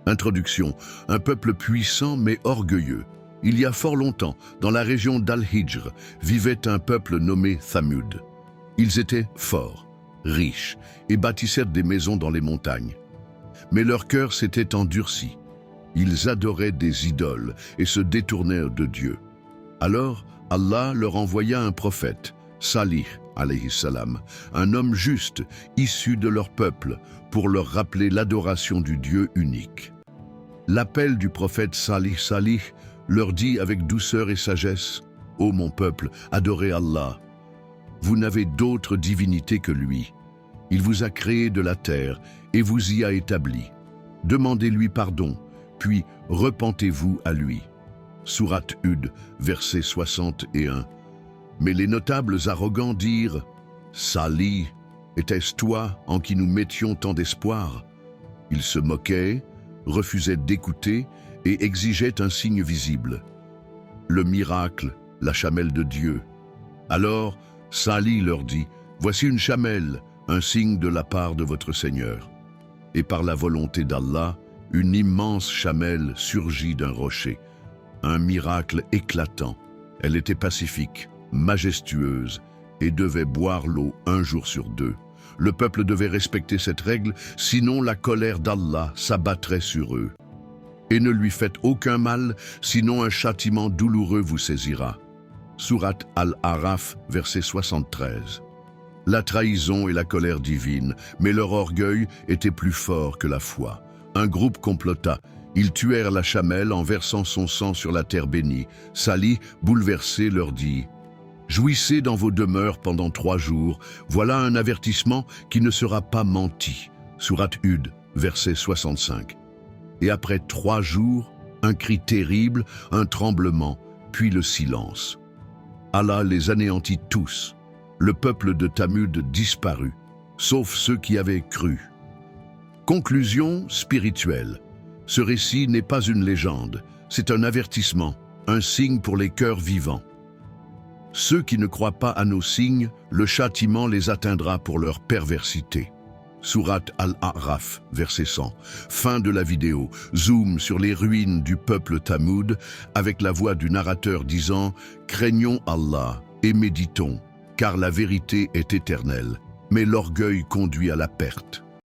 Introduction. Un peuple puissant mais orgueilleux. Il y a fort longtemps, dans la région d'Al-Hijr, vivait un peuple nommé Thamud. Ils étaient forts, riches et bâtissèrent des maisons dans les montagnes. Mais leur cœur s'était endurci. Ils adoraient des idoles et se détournèrent de Dieu. Alors, Allah leur envoya un prophète, Salih, alayhi salam, un homme juste, issu de leur peuple, pour leur rappeler l'adoration du Dieu unique. L'appel du prophète Salih leur dit avec douceur et sagesse, « Ô mon peuple, adorez Allah. Vous n'avez d'autre divinité que lui. Il vous a créé de la terre et vous y a établi. Demandez-lui pardon, puis repentez-vous à lui. » Sourate Hud, verset 61. Mais les notables arrogants dirent, « Salih, était-ce toi en qui nous mettions tant d'espoir ?» Ils se moquaient, refusaient d'écouter et exigeaient un signe visible. Le miracle, la chamelle de Dieu. Alors, Salih leur dit, « Voici une chamelle, un signe de la part de votre Seigneur. » Et par la volonté d'Allah, une immense chamelle surgit d'un rocher. Un miracle éclatant. Elle était pacifique, majestueuse et devait boire l'eau 1 jour sur 2. Le peuple devait respecter cette règle, sinon la colère d'Allah s'abattrait sur eux. Et ne lui faites aucun mal, sinon un châtiment douloureux vous saisira. Sourate Al-Araf, verset 73. La trahison et la colère divine, mais leur orgueil était plus fort que la foi. Un groupe complota. Ils tuèrent la chamelle en versant son sang sur la terre bénie. Salih, bouleversé, leur dit « Jouissez dans vos demeures pendant 3 jours. Voilà un avertissement qui ne sera pas menti. » Sourate Hud, verset 65. Et après 3 jours, un cri terrible, un tremblement, puis le silence. Allah les anéantit tous. Le peuple de Thamud disparut, sauf ceux qui avaient cru. Conclusion spirituelle. Ce récit n'est pas une légende, c'est un avertissement, un signe pour les cœurs vivants. Ceux qui ne croient pas à nos signes, le châtiment les atteindra pour leur perversité. Sourate Al-A'raf, verset 100. Fin de la vidéo. Zoom sur les ruines du peuple Thamud avec la voix du narrateur disant « Craignons Allah et méditons, car la vérité est éternelle, mais l'orgueil conduit à la perte. »